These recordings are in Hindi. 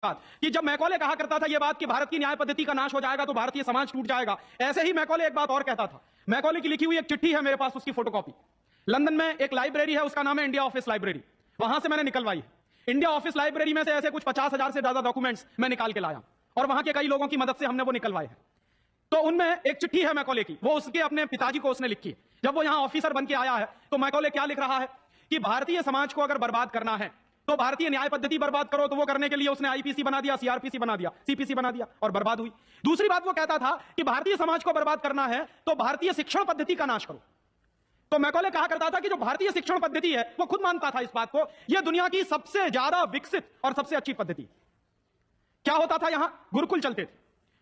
बात कि जब मैकॉले कहा करता था यह बात कि भारत की न्याय पद्धति का नाश हो जाएगा तो भारतीय समाज टूट जाएगा, ऐसे ही मैकॉले एक बात और कहता था। मैकॉले की लिखी हुई एक चिट्ठी है मेरे पास, उसकी फोटोकॉपी। लंदन में एक लाइब्रेरी है, उसका नाम है इंडिया ऑफिस लाइब्रेरी, वहां से मैंने निकलवाई है। इंडिया ऑफिस लाइब्रेरी में से ऐसे कुछ 50,000 से ज्यादा डॉक्यूमेंट्स मैं निकाल के लाया और वहां के कई लोगों की मदद से हमने वो निकलवाए हैं। तो उनमें एक चिट्ठी है मैकॉले की, वो उसके अपने पिताजी को उसने लिखी। जब वो यहां ऑफिसर बन के आया है तो मैकॉले क्या लिख रहा है कि भारतीय समाज को अगर बर्बाद करना है तो भारतीय न्याय पद्धति बर्बाद करो। तो वो करने के लिए उसने आईपीसी बना दिया, सीआरपीसी बना दिया, सीपीसी बना दिया और बर्बाद हुई। दूसरी बात वो कहता था कि भारतीय समाज को बर्बाद करना है तो भारतीय शिक्षण पद्धति का नाश करो। तो मैकॉले कहा करता था कि जो भारतीय शिक्षण पद्धति है, वो खुद मानता था इस बात को, यह दुनिया की सबसे ज्यादा विकसित और सबसे अच्छी पद्धति। क्या होता था, यहां गुरुकुल चलते थे,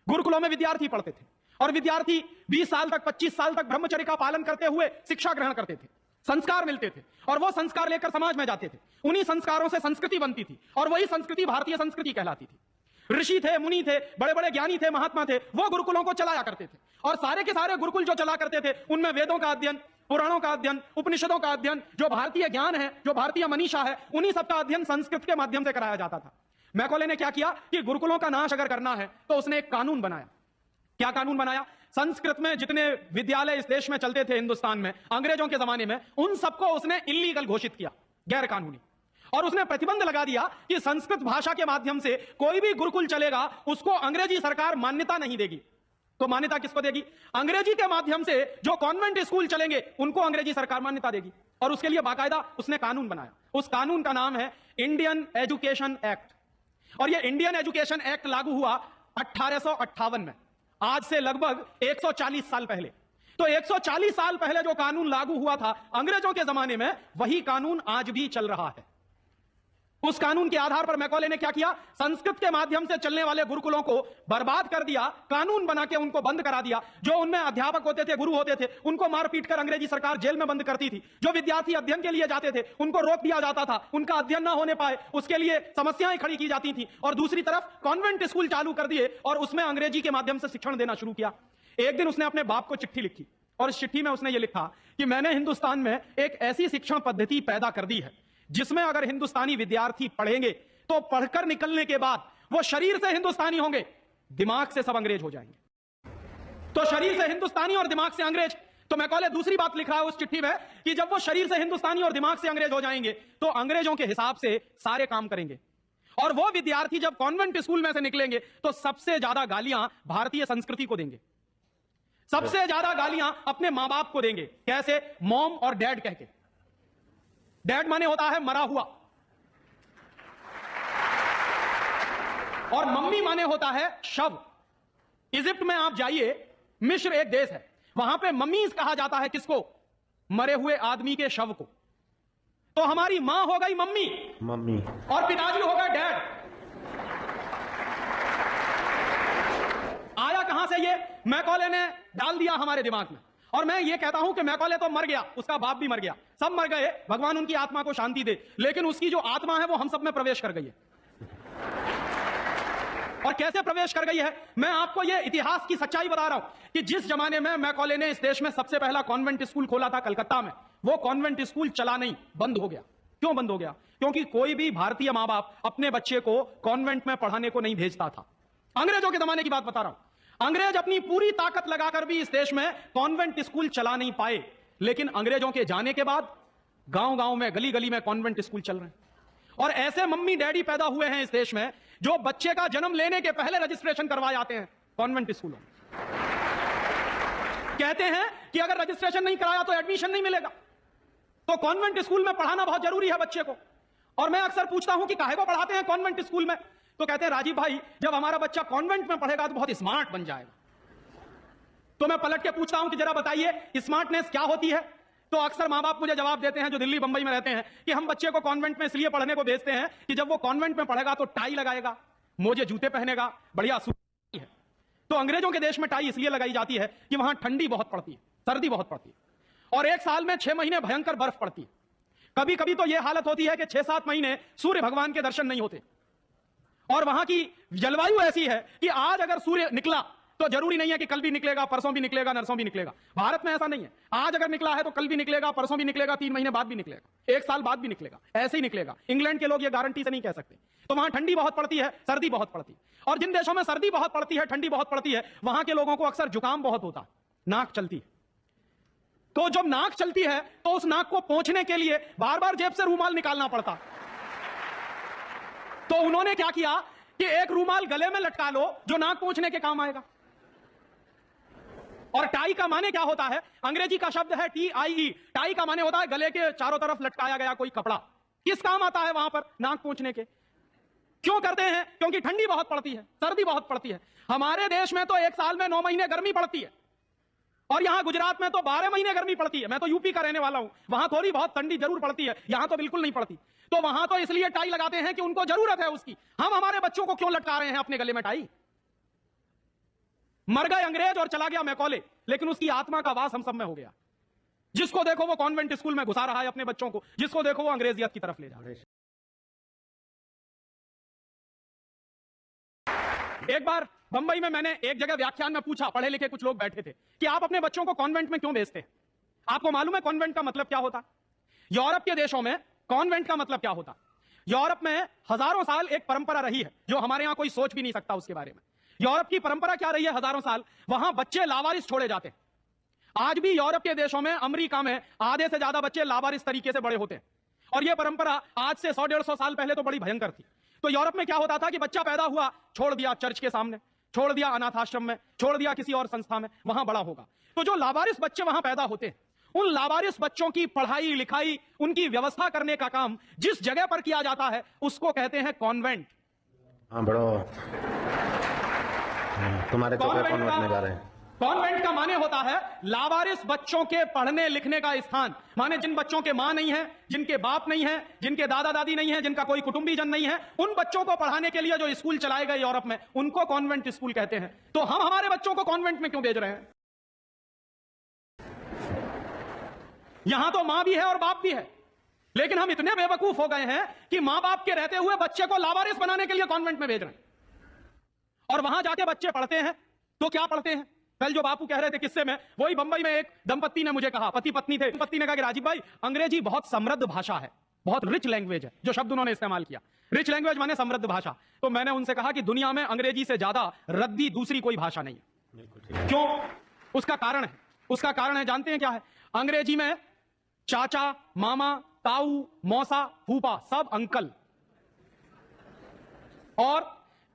गुरुकुलों में विद्यार्थी पढ़ते थे और विद्यार्थी 20 साल तक 25 साल तक ब्रह्मचर्य का पालन करते हुए शिक्षा ग्रहण करते थे, संस्कार मिलते थे और वो संस्कार लेकर समाज में जाते थे। उन्हीं संस्कारों से संस्कृति बनती थी और वही संस्कृति भारतीय संस्कृति कहलाती थी। ऋषि थे, मुनि थे, बड़े बड़े ज्ञानी थे, महात्मा थे, वो गुरुकुलों को चलाया करते थे और सारे के सारे गुरुकुल जो चला करते थे उनमें वेदों का अध्ययन, पुराणों का अध्ययन, उपनिषदों का अध्ययन, जो भारतीय ज्ञान है, जो भारतीय मनीषा है, उन्हीं सबका अध्ययन संस्कृत के माध्यम से कराया जाता था। मैकॉले ने क्या किया कि गुरुकुलों का नाश अगर करना है तो उसने एक कानून बनाया। क्या कानून बनाया? संस्कृत में जितने विद्यालय इस देश में चलते थे, हिंदुस्तान में अंग्रेजों के जमाने में, उन सबको उसने इल्लीगल घोषित किया, गैर कानूनी। और उसने प्रतिबंध लगा दिया कि संस्कृत भाषा के माध्यम से कोई भी गुरुकुल चलेगा उसको अंग्रेजी सरकार मान्यता नहीं देगी। तो मान्यता किसको देगी? अंग्रेजी के माध्यम से जो कॉन्वेंट स्कूल चलेंगे उनको अंग्रेजी सरकार मान्यता देगी। और उसके लिए बाकायदा उसने कानून बनाया। उस कानून का नाम है इंडियन एजुकेशन एक्ट। और यह इंडियन एजुकेशन एक्ट लागू हुआ 1858 में, आज से लगभग 140 साल पहले। तो 140 साल पहले जो कानून लागू हुआ था अंग्रेजों के जमाने में, वही कानून आज भी चल रहा है। उस कानून के आधार पर मैकॉले ने क्या किया? संस्कृत के माध्यम से चलने वाले गुरुकुलों को बर्बाद कर दिया, कानून बना के उनको बंद करा दिया। जो उनमें अध्यापक होते थे, गुरु होते थे, उनको मार पीट कर अंग्रेजी सरकार जेल में बंद करती थी। जो विद्यार्थी अध्ययन के लिए जाते थे उनको रोक दिया जाता था, उनका अध्ययन ना होने पाए उसके लिए समस्याएं खड़ी की जाती थी। और दूसरी तरफ कॉन्वेंट स्कूल चालू कर दिए और उसमें अंग्रेजी के माध्यम से शिक्षण देना शुरू किया। एक दिन उसने अपने बाप को चिट्ठी लिखी और इस चिट्ठी में उसने ये लिखा कि मैंने हिंदुस्तान में एक ऐसी शिक्षण पद्धति पैदा कर दी है जिसमें अगर हिंदुस्तानी विद्यार्थी पढ़ेंगे तो पढ़कर निकलने के बाद वो शरीर से हिंदुस्तानी होंगे, दिमाग से सब अंग्रेज हो जाएंगे। तो शरीर से हिंदुस्तानी और दिमाग से अंग्रेज। तो मैकॉले दूसरी बात लिख रहा है उस चिट्ठी में कि जब वो शरीर से हिंदुस्तानी और दिमाग से अंग्रेज हो जाएंगे तो अंग्रेजों के हिसाब से सारे काम करेंगे। और वो विद्यार्थी जब कॉन्वेंट स्कूल में से निकलेंगे तो सबसे ज्यादा गालियां भारतीय संस्कृति को देंगे, सबसे ज्यादा गालियां अपने मां बाप को देंगे। कैसे? मॉम और डैड कह के। डैड माने होता है मरा हुआ और मम्मी माने होता है शव। इजिप्ट में आप जाइए, मिस्र एक देश है, वहां पे मम्मीज कहा जाता है किसको? मरे हुए आदमी के शव को। तो हमारी मां हो गई मम्मी और पिताजी हो गए डैड। आया कहां से? ये मैकॉले ने डाल दिया हमारे दिमाग में। और मैं ये कहता हूं कि मैकॉले तो मर गया, उसका बाप भी मर गया, सब मर गए, भगवान उनकी आत्मा को शांति दे, लेकिन उसकी जो आत्मा है वो हम सब में प्रवेश कर गई है। और कैसे प्रवेश कर गई है? मैं आपको ये इतिहास की सच्चाई बता रहा हूं कि जिस जमाने में मैकॉले ने इस देश में सबसे पहला कॉन्वेंट स्कूल खोला था कलकत्ता में, वो कॉन्वेंट स्कूल चला नहीं, बंद हो गया। क्यों बंद हो गया? क्योंकि कोई भी भारतीय मां बाप अपने बच्चे को कॉन्वेंट में पढ़ाने को नहीं भेजता था। अंग्रेजों के जमाने की बात बता रहा हूं। अंग्रेज अपनी पूरी ताकत लगाकर भी इस देश में कॉन्वेंट स्कूल चला नहीं पाए, लेकिन अंग्रेजों के जाने के बाद गांव-गांव में, गली-गली में कॉन्वेंट स्कूल चल रहे हैं। और ऐसे मम्मी डैडी पैदा हुए हैं इस देश में जो बच्चे का जन्म लेने के पहले रजिस्ट्रेशन करवाए जाते हैं कॉन्वेंट स्कूलों में। कहते हैं कि अगर रजिस्ट्रेशन नहीं कराया तो एडमिशन नहीं मिलेगा। तो कॉन्वेंट स्कूल में पढ़ाना बहुत जरूरी है बच्चे को। और मैं अक्सर पूछता हूं कि काहे को पढ़ाते हैं कॉन्वेंट स्कूल में? तो कहते हैं राजीव भाई, जब हमारा बच्चा कॉन्वेंट में पढ़ेगा तो बहुत स्मार्ट बन जाएगा। तो मैं पलट के पूछता हूं कि जरा बताइए स्मार्टनेस क्या होती है? तो अक्सर मां बाप मुझे जवाब देते हैं जो दिल्ली बंबई में रहते हैं कि हम बच्चे को कॉन्वेंट में इसलिए पढ़ने को भेजते हैं कि जब वो कॉन्वेंट में पढ़ेगा तो टाई लगाएगा, मोजे जूते पहनेगा, बढ़िया सूट है। तो अंग्रेजों के देश में टाई इसलिए लगाई जाती है कि वहां ठंडी बहुत पड़ती है, सर्दी बहुत पड़ती है और एक साल में 6 महीने भयंकर बर्फ पड़ती है। कभी कभी तो यह हालत होती है कि 6-7 महीने सूर्य भगवान के दर्शन नहीं होते। और वहां की जलवायु ऐसी है कि आज अगर सूर्य निकला तो जरूरी नहीं है कि कल भी निकलेगा, परसों भी निकलेगा, नरसों भी निकलेगा। भारत में ऐसा नहीं है। आज अगर निकला है तो कल भी निकलेगा, परसों भी निकलेगा, 3 महीने बाद भी निकलेगा, 1 साल बाद भी निकलेगा, ऐसे ही निकलेगा। इंग्लैंड के लोग ये गारंटी से नहीं कह सकते। तो वहां ठंडी बहुत पड़ती है, सर्दी बहुत पड़ती है, और जिन देशों में सर्दी बहुत पड़ती है, ठंडी बहुत पड़ती है, वहां के लोगों को अक्सर जुकाम बहुत होता है, नाक चलती है। तो जब नाक चलती है तो उस नाक को पोंछने के लिए बार बार जेब से रूमाल निकालना पड़ता। तो उन्होंने क्या किया कि एक रूमाल गले में लटका लो जो नाक पोंछने के काम आएगा। और टाई का माने क्या होता है? अंग्रेजी का शब्द है TIE। टाई का माने होता है गले के चारों तरफ लटकाया गया कोई कपड़ा। किस काम आता है वहां पर? नाक पोंछने के। क्यों करते हैं? क्योंकि ठंडी बहुत पड़ती है, सर्दी बहुत पड़ती है। हमारे देश में तो 1 साल में 9 महीने गर्मी पड़ती है, और यहां गुजरात में तो 12 महीने गर्मी पड़ती है। मैं तो यूपी का रहने वाला हूं, वहां थोड़ी बहुत ठंडी जरूर पड़ती है, यहां तो बिल्कुल नहीं पड़ती। तो वहां तो इसलिए टाई लगाते हैं कि उनको जरूरत है उसकी। हम हमारे बच्चों को क्यों लटका रहे हैं अपने गले में टाई? मर गए अंग्रेज और चला गया मैकॉले, लेकिन उसकी आत्मा का वास हम सब में हो गया। जिसको देखो वो कॉन्वेंट स्कूल में घुसा रहा है अपने बच्चों को, जिसको देखो वो अंग्रेजियत की तरफ ले जा रहा है। एक बार बंबई में मैंने एक जगह व्याख्यान में पूछा, पढ़े लिखे कुछ लोग बैठे थे, कि आप अपने बच्चों को कॉन्वेंट में क्यों भेजते हैं? आपको मालूम है कॉन्वेंट का मतलब क्या होता? यूरोप के देशों में कॉन्वेंट का मतलब क्या होता? यूरोप में हजारों साल एक परंपरा रही है जो हमारे यहां कोई सोच भी नहीं सकता उसके बारे में। यूरोप की परंपरा क्या रही है हजारों साल? वहां बच्चे लावारिस छोड़े जाते हैं। आज भी यूरोप के देशों में, अमेरिका में आधे से ज्यादा बच्चे लावारिस तरीके से बड़े होते हैं। और यह परंपरा आज से 100-150 साल पहले तो बड़ी भयंकर थी। तो यूरोप में क्या होता था कि बच्चा पैदा हुआ, छोड़ दिया चर्च के सामने, छोड़ दिया अनाथ आश्रम में, छोड़ दिया किसी और संस्था में, वहां बड़ा होगा। तो जो लावारिस बच्चे वहां पैदा होते हैं, उन लावारिस बच्चों की पढ़ाई लिखाई, उनकी व्यवस्था करने का काम जिस जगह पर किया जाता है उसको कहते हैं कॉन्वेंट। हाँ बड़ो, तुम्हारे कॉन्वेंट में जा रहे हैं। कॉन्वेंट का माने होता है लावारिस बच्चों के पढ़ने लिखने का स्थान। माने जिन बच्चों के मां नहीं है, जिनके बाप नहीं है, जिनके दादा दादी नहीं है, जिनका कोई कुटुंबीजन नहीं है, उन बच्चों को पढ़ाने के लिए जो स्कूल चलाए गए यूरोप में, उनको कॉन्वेंट स्कूल कहते हैं। तो हम हमारे बच्चों को कॉन्वेंट में क्यों भेज रहे हैं? यहां तो मां भी है और बाप भी है, लेकिन हम इतने बेवकूफ हो गए हैं कि मां बाप के रहते हुए बच्चे को लावारिस बनाने के लिए कॉन्वेंट में भेज रहे हैं। और वहां जाके बच्चे पढ़ते हैं तो क्या पढ़ते हैं? कल जो बापू कह रहे थे किस्से में, वही बंबई में एक दंपत्ति ने मुझे कहा, पति पत्नी थे, पत्नी ने कहा कि राजीव भाई, अंग्रेजी बहुत समृद्ध भाषा है, बहुत रिच लैंग्वेज है। जो शब्द उन्होंने इस्तेमाल किया, रिच लैंग्वेज माने समृद्ध भाषा। तो मैंने उनसे कहा कि दुनिया में अंग्रेजी से ज्यादा रद्दी दूसरी कोई भाषा नहीं है। क्यों? उसका कारण है। उसका कारण है, जानते हैं क्या है? अंग्रेजी में चाचा, मामा, ताऊ, मौसा, फूफा सब अंकल, और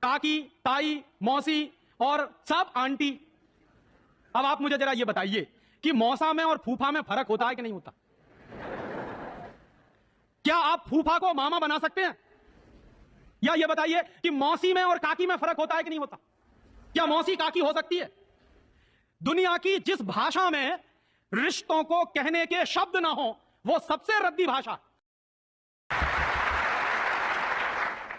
काकी, ताई, मौसी और सब आंटी। अब आप मुझे जरा ये बताइए कि मौसा में और फूफा में फर्क होता है कि नहीं होता? क्या आप फूफा को मामा बना सकते हैं? या ये बताइए कि मौसी में और काकी में फर्क होता है कि नहीं होता? क्या मौसी काकी हो सकती है? दुनिया की जिस भाषा में रिश्तों को कहने के शब्द ना हो, वो सबसे रद्दी भाषा।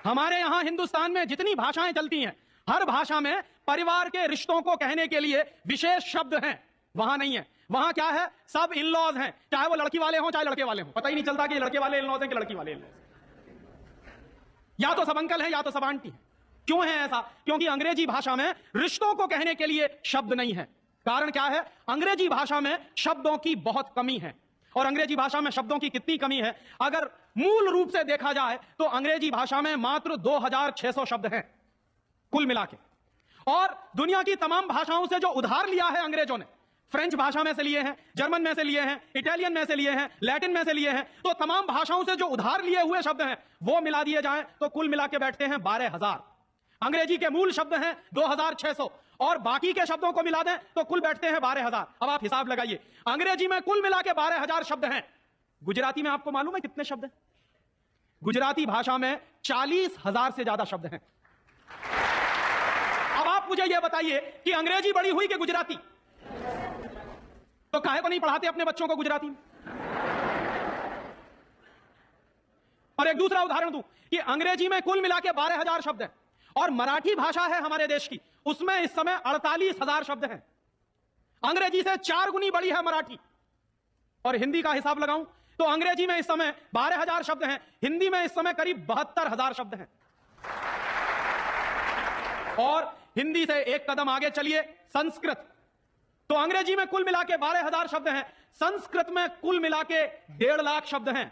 हमारे यहां हिंदुस्तान में जितनी भाषाएं चलती हैं, हर भाषा में परिवार के रिश्तों को कहने के लिए विशेष शब्द हैं। वहां नहीं है। वहां क्या है? सब इन लॉज हैं, चाहे वो लड़की वाले हों चाहे लड़के वाले हों। पता ही नहीं चलता कि लड़के वाले इन लॉज हैं कि लड़की वाले इन लॉज। या तो सब अंकल हैं या तो सब आंटी हैं। क्यों है ऐसा? क्योंकि अंग्रेजी भाषा में रिश्तों को कहने के लिए शब्द नहीं है। कारण क्या है? अंग्रेजी भाषा में शब्दों की बहुत कमी है। और अंग्रेजी भाषा में शब्दों की कितनी कमी है? अगर मूल रूप से देखा जाए तो अंग्रेजी भाषा में मात्र 2600 शब्द हैं कुल मिला के। और दुनिया की तमाम भाषाओं से जो उधार लिया है अंग्रेजों ने, फ्रेंच भाषा में से लिए हैं, जर्मन में से लिए हैं, इटालियन में से लिए हैं, लैटिन में से लिए हैं, तो तमाम भाषाओं से जो उधार लिए हुए शब्द हैं वो मिला दिए जाएं तो कुल मिला के बैठते हैं 12,000। अंग्रेजी के मूल शब्द हैं 2600 और बाकी के शब्दों को मिला दें तो कुल बैठते हैं 12,000। अब आप हिसाब लगाइए, अंग्रेजी में कुल मिला के 12,000 शब्द हैं। गुजराती में आपको मालूम है कितने शब्द हैं? गुजराती भाषा में 40,000 से ज्यादा शब्द हैं। अब आप मुझे यह बताइए कि अंग्रेजी बड़ी हुई कि गुजराती? तो काहे को नहीं पढ़ाते अपने बच्चों को गुजराती में? और एक दूसरा उदाहरण दूं कि अंग्रेजी में कुल मिला के 12,000 शब्द हैं और मराठी भाषा है हमारे देश की, उसमें इस समय 48,000 शब्द हैं। अंग्रेजी से 4 गुनी बड़ी है मराठी। और हिंदी का हिसाब लगाऊं तो अंग्रेजी में इस समय 12,000 शब्द हैं, हिंदी में इस समय करीब 72,000 शब्द हैं। और हिंदी से एक कदम आगे चलिए, संस्कृत। तो अंग्रेजी में कुल मिला के 12,000 शब्द हैं, संस्कृत में कुल मिला के 1.5 लाख शब्द हैं।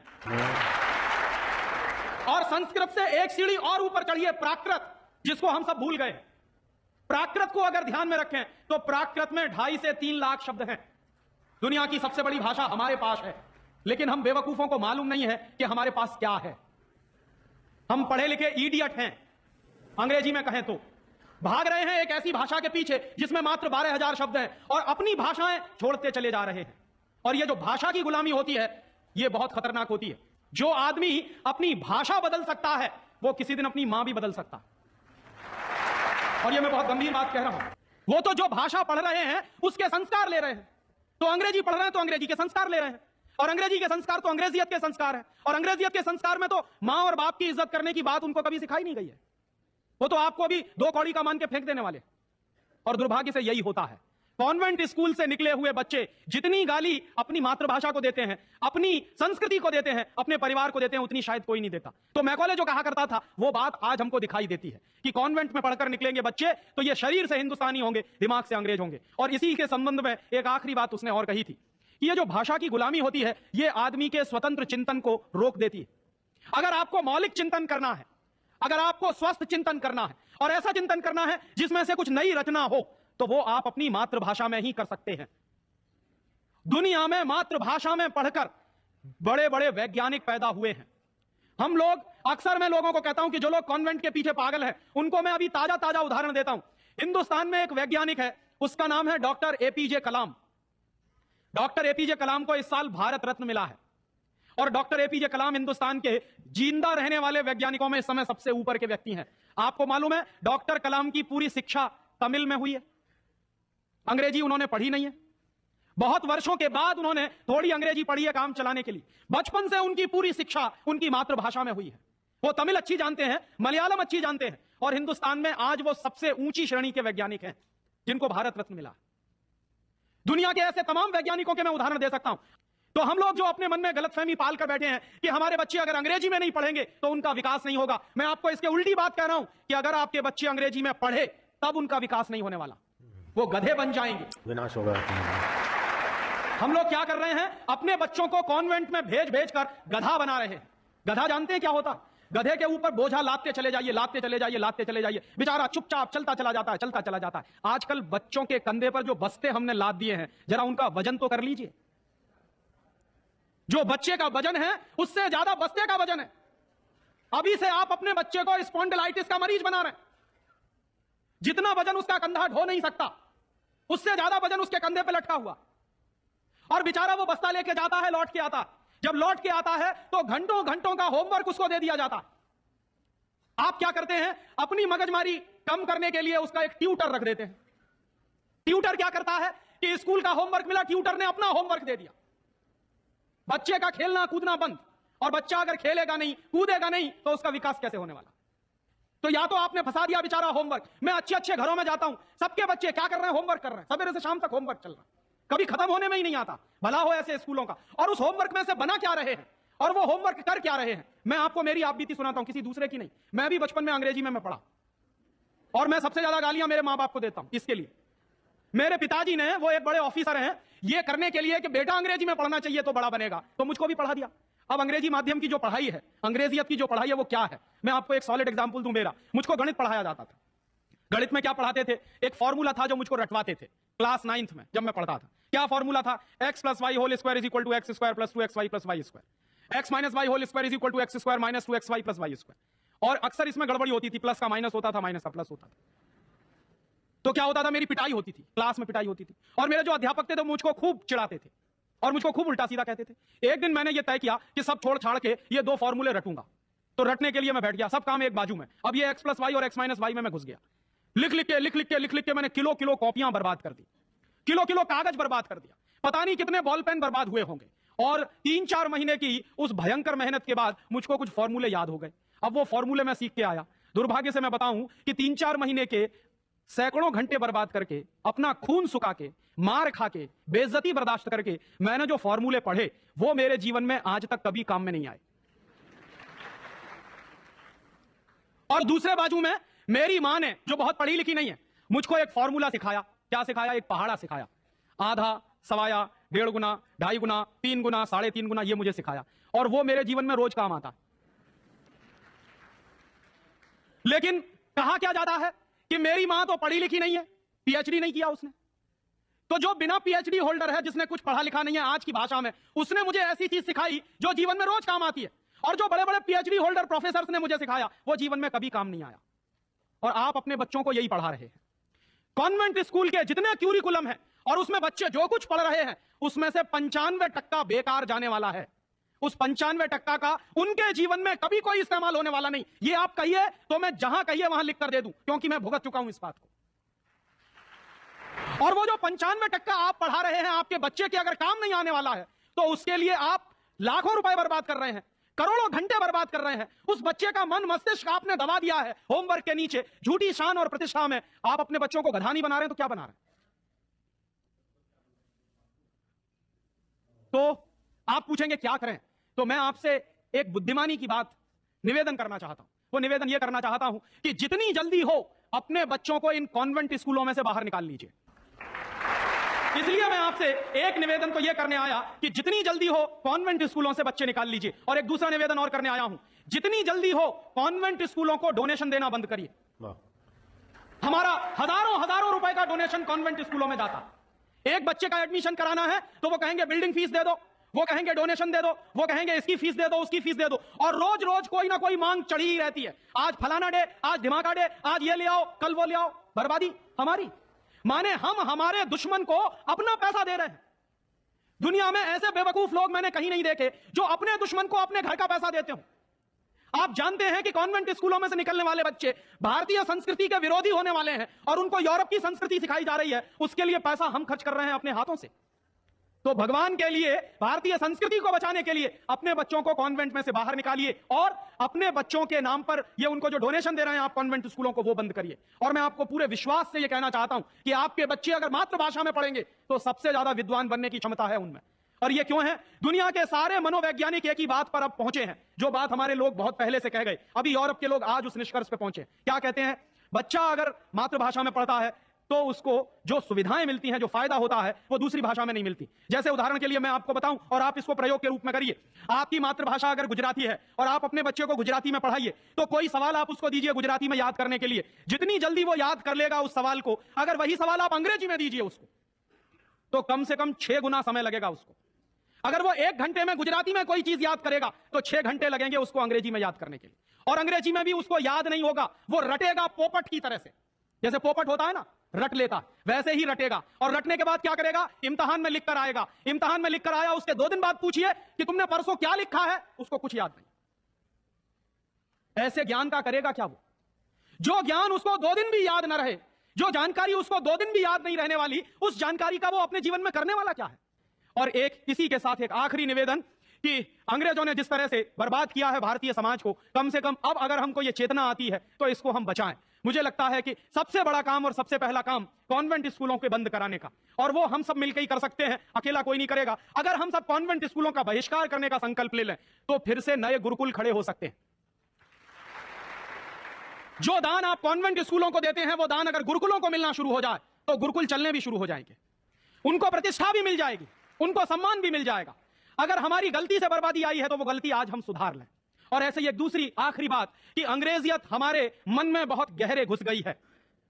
और संस्कृत से एक सीढ़ी और ऊपर चढ़िए, प्राकृत, जिसको हम सब भूल गए। प्राकृत को अगर ध्यान में रखें तो प्राकृत में 2.5 से 3 लाख शब्द हैं। दुनिया की सबसे बड़ी भाषा हमारे पास है, लेकिन हम बेवकूफों को मालूम नहीं है कि हमारे पास क्या है। हम पढ़े लिखे इडियट हैं, अंग्रेजी में कहें तो। भाग रहे हैं एक ऐसी भाषा के पीछे जिसमें मात्र 12,000 शब्द हैं, और अपनी भाषाएं छोड़ते चले जा रहे हैं। और यह जो भाषा की गुलामी होती है, यह बहुत खतरनाक होती है। जो आदमी अपनी भाषा बदल सकता है, वो किसी दिन अपनी मां भी बदल सकता है। और यह मैं बहुत गंभीर बात कह रहा हूं। वो तो जो भाषा पढ़ रहे हैं उसके संस्कार ले रहे हैं। तो अंग्रेजी पढ़ रहे हैं तो अंग्रेजी के संस्कार ले रहे हैं, और अंग्रेजी के संस्कार तो अंग्रेजियत के संस्कार है, और अंग्रेजियत के संस्कार में तो मां और बाप की इज्जत करने की बात उनको कभी सिखाई नहीं गई है। वो तो आपको भी 2 कौड़ी का मान के फेंक देने वाले। और दुर्भाग्य से यही होता है। कॉन्वेंट स्कूल से निकले हुए बच्चे जितनी गाली अपनी मातृभाषा को देते हैं, अपनी संस्कृति को देते हैं, अपने परिवार को देते हैं, उतनी शायद कोई नहीं देता। तो मैकॉले जो कहा करता था, वो बात आज हमको दिखाई देती है कि कॉन्वेंट में पढ़कर निकलेंगे बच्चे तो ये शरीर से हिंदुस्तानी होंगे, दिमाग से अंग्रेज होंगे। और इसी के संबंध में एक आखिरी बात उसने और कही थी कि ये जो भाषा की गुलामी होती है, ये आदमी के स्वतंत्र चिंतन को रोक देती है। अगर आपको मौलिक चिंतन करना है, अगर आपको स्वस्थ चिंतन करना है, और ऐसा चिंतन करना है जिसमें से कुछ नई रचना हो, तो वो आप अपनी मातृभाषा में ही कर सकते हैं। दुनिया में मातृभाषा में पढ़कर बड़े बड़े वैज्ञानिक पैदा हुए हैं। हम लोग, अक्सर मैं लोगों को कहता हूं कि जो लोग कॉन्वेंट के पीछे पागल हैं, उनको मैं अभी ताजा ताजा उदाहरण देता हूं। हिंदुस्तान में एक वैज्ञानिक है, उसका नाम है डॉक्टर एपीजे कलाम। डॉक्टर एपीजे कलाम को इस साल भारत रत्न मिला है। और डॉक्टर एपीजे कलाम हिंदुस्तान के जिंदा रहने वाले वैज्ञानिकों में इस समय सबसे ऊपर के व्यक्ति हैं। आपको मालूम है, डॉक्टर कलाम की पूरी शिक्षा तमिल में हुई है, अंग्रेजी उन्होंने पढ़ी नहीं है। बहुत वर्षों के बाद उन्होंने थोड़ी अंग्रेजी पढ़ी है काम चलाने के लिए। बचपन से उनकी पूरी शिक्षा उनकी मातृभाषा में हुई है। वो तमिल अच्छी जानते हैं, मलयालम अच्छी जानते हैं, और हिंदुस्तान में आज वो सबसे ऊंची श्रेणी के वैज्ञानिक हैं जिनको भारत रत्न मिला। दुनिया के ऐसे तमाम वैज्ञानिकों के मैं उदाहरण दे सकता हूं। तो हम लोग जो अपने मन में गलतफहमी पाल कर बैठे हैं कि हमारे बच्चे अगर अंग्रेजी में नहीं पढ़ेंगे तो उनका विकास नहीं होगा, मैं आपको इसके उल्टी बात कह रहा हूं कि अगर आपके बच्चे अंग्रेजी में पढ़े तब उनका विकास नहीं होने वाला, वो गधे बन जाएंगे, विनाश होगा। हम लोग क्या कर रहे हैं, अपने बच्चों को कॉन्वेंट में भेज भेज कर गधा बना रहे हैं। गधा जानते हैं क्या होता? गधे के ऊपर बोझा लादते चले जाइए, लादते चले जाइए, लादते चले जाइए, बेचारा चुपचाप चलता चला जाता है, चलता चला जाता है। आजकल बच्चों के कंधे पर जो बस्ते हमने लाद दिए हैं, जरा उनका वजन तो कर लीजिए। जो बच्चे का वजन है उससे ज्यादा बस्ते का वजन है। अभी से आप अपने बच्चे को स्पॉन्डिलाइटिस का मरीज बना रहे हैं। जितना वजन उसका कंधा ढो नहीं सकता, उससे ज्यादा वजन उसके कंधे पे लटका हुआ, और बेचारा वो बस्ता लेके जाता है, लौट के आता है। जब लौट के आता है तो घंटों घंटों का होमवर्क उसको दे दिया जाता है। आप क्या करते हैं, अपनी मगजमारी कम करने के लिए उसका एक ट्यूटर रख देते हैं। ट्यूटर क्या करता है कि स्कूल का होमवर्क मिला, ट्यूटर ने अपना होमवर्क दे दिया। बच्चे का खेलना कूदना बंद, और बच्चा अगर खेलेगा नहीं, कूदेगा नहीं, तो उसका विकास कैसे होने वाला? तो या तो आपने फंसा दिया बेचारा होमवर्क। मैं अच्छे अच्छे घरों में जाता हूं, सबके बच्चे क्या कर रहे हैं, होमवर्क कर रहे हैं, सवेरे से शाम तक होमवर्क चल रहा है, कभी खत्म होने में ही नहीं आता। भला हो ऐसे स्कूलों का। और उस होमवर्क में से बना क्या रहे हैं, और वो होमवर्क कर क्या रहे हैं? मैं आपको मेरी आप बीती सुनाता हूं, किसी दूसरे की नहीं। मैं भी बचपन में अंग्रेजी में मैं पढ़ा, और मैं सबसे ज्यादा गालियां मेरे मां बाप को देता हूं इसके लिए। मेरे पिताजी ने, वो एक बड़े ऑफिसर हैं, ये करने के लिए कि बेटा अंग्रेजी में पढ़ना चाहिए तो बड़ा बनेगा, तो मुझको भी पढ़ा दिया। अब अंग्रेजी माध्यम की जो पढ़ाई है, अंग्रेजियत की जो पढ़ाई है, वो क्या है? मैं आपको एक सॉलिड एग्जांपल दूं मेरा। मुझको गणित पढ़ाया जाता था। गणित में क्या पढ़ाते थे, एक फॉर्मूला था जो मुझको रटवाते थे क्लास 9th में जब मैं पढ़ता था। क्या फॉर्मूला था? x + y whole square is equal to x square plus 2xy plus y square, x - y whole square is equal to x square minus 2xy plus y square. और अक्सर इसमें गड़बड़ी होती थी, प्लस का माइनस होता था, माइनस का प्लस होता था। तो क्या होता था, मेरी पिटाई होती थी, क्लास में पिटाई होती थी। और मेरे जो अध्यापक थे तो मुझको खूब चिढ़ाते थे और मुझको खूब उल्टा सीधा कहते थे। एक दिन मैंने ये तय किया कि सब छोड़ छाड़ के ये 2 फॉर्मूले रटूंगा। तो रटने के लिए मैं बैठ गया, सब काम एक बाजू में। अब ये x + y और x - y में मैं घुस गया। लिख लिख के मैंने किलो किलो कॉपियां बर्बाद कर दी, किलो किलो कागज बर्बाद कर दिया। पता नहीं कितने बॉल पेन बर्बाद हुए होंगे। और 3-4 महीने की उस भयंकर मेहनत के बाद मुझको कुछ फॉर्मूले याद हो गए। अब वो फॉर्मूले मैं सीख के आया। दुर्भाग्य से मैं बताऊं कि 3-4 महीने के सैकड़ों घंटे बर्बाद करके, अपना खून सुखा के, मार खा के, बेइज्जती बर्दाश्त करके मैंने जो फॉर्मूले पढ़े, वो मेरे जीवन में आज तक कभी काम में नहीं आए। और दूसरे बाजू में मेरी मां ने, जो बहुत पढ़ी लिखी नहीं है, मुझको एक फॉर्मूला सिखाया। क्या सिखाया? एक पहाड़ा सिखाया। आधा, सवाया, 1.5 गुना, 2.5 गुना, 3 गुना, 3.5 गुना, ये मुझे सिखाया और वो मेरे जीवन में रोज काम आता। लेकिन कहा क्या जाता है कि मेरी मां तो पढ़ी लिखी नहीं है, पीएचडी नहीं किया उसने। तो जो बिना पीएचडी होल्डर है, जिसने कुछ पढ़ा लिखा नहीं है आज की भाषा में, उसने मुझे ऐसी चीज सिखाई जो जीवन में रोज काम आती है। और जो बड़े बड़े पीएचडी होल्डर प्रोफेसर ने मुझे सिखाया वो जीवन में कभी काम नहीं आया। और आप अपने बच्चों को यही पढ़ा रहे हैं। कॉन्वेंट स्कूल के जितने क्यूरिकुलम है और उसमें बच्चे जो कुछ पढ़ रहे हैं उसमें से 95% बेकार जाने वाला है। उस 95% का उनके जीवन में कभी कोई इस्तेमाल होने वाला नहीं। ये आप कहिए तो मैं जहां कहिए वहां लिख कर दे दूं, क्योंकि मैं भुगत चुका हूं इस बात को। और वो जो 95% आप पढ़ा रहे हैं आपके बच्चे के अगर काम नहीं आने वाला है तो उसके लिए आप लाखों रुपए बर्बाद कर रहे हैं, करोड़ों घंटे बर्बाद कर रहे हैं। उस बच्चे का मन मस्तिष्क आपने दबा दिया है होमवर्क के नीचे। झूठी शान और प्रतिष्ठा में आप अपने बच्चों को गधा नहीं बना रहे हैं तो क्या बना रहे हैं? तो आप पूछेंगे क्या करें? तो मैं आपसे एक बुद्धिमानी की बात निवेदन करना चाहता हूं। वो निवेदन यह करना चाहता हूं कि जितनी जल्दी हो अपने बच्चों को इन कॉन्वेंट स्कूलों में से बाहर निकाल लीजिए। इसलिए मैं आपसे एक निवेदन तो यह करने आया कि जितनी जल्दी हो कॉन्वेंट स्कूलों से बच्चे निकाल लीजिए। और एक दूसरा निवेदन और करने आया हूं, जितनी जल्दी हो कॉन्वेंट स्कूलों को डोनेशन देना बंद करिए। हमारा हजारों रुपए का डोनेशन कॉन्वेंट स्कूलों में जाता। एक बच्चे का एडमिशन कराना है तो वो कहेंगे बिल्डिंग फीस दे दो, वो कहेंगे डोनेशन दे दो, वो कहेंगे इसकी फीस दे दो, उसकी फीस दे दो। और रोज रोज कोई ना कोई मांग चढ़ी ही रहती है। आज फलाना डे, आज धमाका डे, आज ये ले आओ, कल वो ले आओ। बर्बादी हमारी, माने हम हमारे दुश्मन को अपना पैसा दे रहे हैं। दुनिया में ऐसे बेवकूफ लोग मैंने कहीं नहीं देखे जो अपने दुश्मन को अपने घर का पैसा देते हो। आप जानते हैं कि कॉन्वेंट स्कूलों में से निकलने वाले बच्चे भारतीय संस्कृति के विरोधी होने वाले हैं और उनको यूरोप की संस्कृति सिखाई जा रही है। उसके लिए पैसा हम खर्च कर रहे हैं अपने हाथों से। तो भगवान के लिए, भारतीय संस्कृति को बचाने के लिए अपने बच्चों को कॉन्वेंट में से बाहर निकालिए और अपने बच्चों के नाम पर ये उनको जो डोनेशन दे रहे हैं आप कॉन्वेंट स्कूलों को, वो बंद करिए। और मैं आपको पूरे विश्वास से ये कहना चाहता हूं कि आपके बच्चे अगर मातृभाषा में पढ़ेंगे तो सबसे ज्यादा विद्वान बनने की क्षमता है उनमें। और ये क्यों है? दुनिया के सारे मनोवैज्ञानिक एक ही बात पर अब पहुंचे हैं, जो बात हमारे लोग बहुत पहले से कह गए। अभी यूरोप के लोग आज उस निष्कर्ष पे पहुंचे। क्या कहते हैं? बच्चा अगर मातृभाषा में पढ़ता है तो उसको जो सुविधाएं मिलती हैं, जो फायदा होता है, वो दूसरी भाषा में नहीं मिलती। जैसे उदाहरण के लिए मैं आपको बताऊं और आप इसको प्रयोग के रूप में करिए। आपकी मातृभाषा अगर गुजराती है और आप अपने बच्चे को गुजराती में पढ़ाइए तो कोई सवाल आप उसको दीजिए गुजराती में याद करने के लिए, जितनी जल्दी वो याद कर लेगा उस सवाल को, अगर वही सवाल आप अंग्रेजी में दीजिए उसको तो कम से कम 6 गुना समय लगेगा उसको। अगर वो 1 घंटे में गुजराती में कोई चीज याद करेगा तो 6 घंटे लगेंगे उसको अंग्रेजी में याद करने के लिए। और अंग्रेजी में भी उसको याद नहीं होगा, वो रटेगा पोपट की तरह से। जैसे पोपट होता है ना, रट लेता, वैसे ही रटेगा। और रटने के बाद क्या करेगा? इम्तिहान में लिख कर आएगा। इम्तिहान में लिख कर आया, उसके 2 दिन बाद पूछिए कि तुमने परसों क्या लिखा है, उसको कुछ याद नहीं। ऐसे ज्ञान का करेगा क्या वो? जो ज्ञान उसको 2 दिन भी याद ना रहे, जो जानकारी उसको 2 दिन भी याद नहीं रहने वाली, उस जानकारी का वो अपने जीवन में करने वाला क्या है? और एक इसी के साथ एक आखिरी निवेदन कि अंग्रेजों ने जिस तरह से बर्बाद किया है भारतीय समाज को, कम से कम अब अगर हमको ये चेतना आती है तो इसको हम बचाएं। मुझे लगता है कि सबसे बड़ा काम और सबसे पहला काम कॉन्वेंट स्कूलों के बंद कराने का, और वो हम सब मिलकर ही कर सकते हैं, अकेला कोई नहीं करेगा। अगर हम सब कॉन्वेंट स्कूलों का बहिष्कार करने का संकल्प ले लें तो फिर से नए गुरुकुल खड़े हो सकते हैं। जो दान आप कॉन्वेंट स्कूलों को देते हैं वो दान अगर गुरुकुलों को मिलना शुरू हो जाए तो गुरुकुल चलने भी शुरू हो जाएंगे, उनको प्रतिष्ठा भी मिल जाएगी, उनको सम्मान भी मिल जाएगा। अगर हमारी गलती से बर्बादी आई है तो वो गलती आज हम सुधार लें। और ऐसे ही एक दूसरी आखिरी बात कि अंग्रेजियत हमारे मन में बहुत गहरे घुस गई है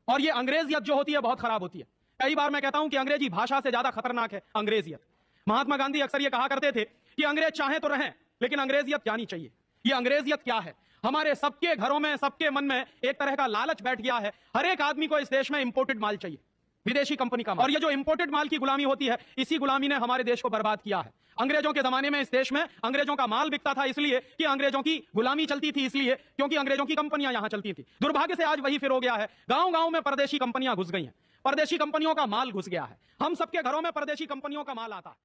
और ये अंग्रेजियत जो होती है बहुत खराब होती है। कई बार मैं कहता हूं कि अंग्रेजी भाषा से ज्यादा खतरनाक है अंग्रेजियत। महात्मा गांधी अक्सर ये कहा करते थे कि अंग्रेज चाहे तो रहें लेकिन अंग्रेजियत जानी चाहिए। ये अंग्रेजियत क्या है? हमारे सबके घरों में, सबके मन में एक तरह का लालच बैठ गया है। हर एक आदमी को इस देश में इंपोर्टेड माल चाहिए, विदेशी कंपनी का माल। और ये जो इंपोर्टेड माल की गुलामी होती है, इसी गुलामी ने हमारे देश को बर्बाद किया है। अंग्रेजों के जमाने में इस देश में अंग्रेजों का माल बिकता था इसलिए कि अंग्रेजों की गुलामी चलती थी, इसलिए क्योंकि अंग्रेजों की कंपनियां यहां चलती थी। दुर्भाग्य से आज वही फिर हो गया है। गांव-गांव में परदेशी कंपनियां घुस गई हैं, परदेशी कंपनियों का माल घुस गया है। हम सबके घरों में परदेशी कंपनियों का माल आता है।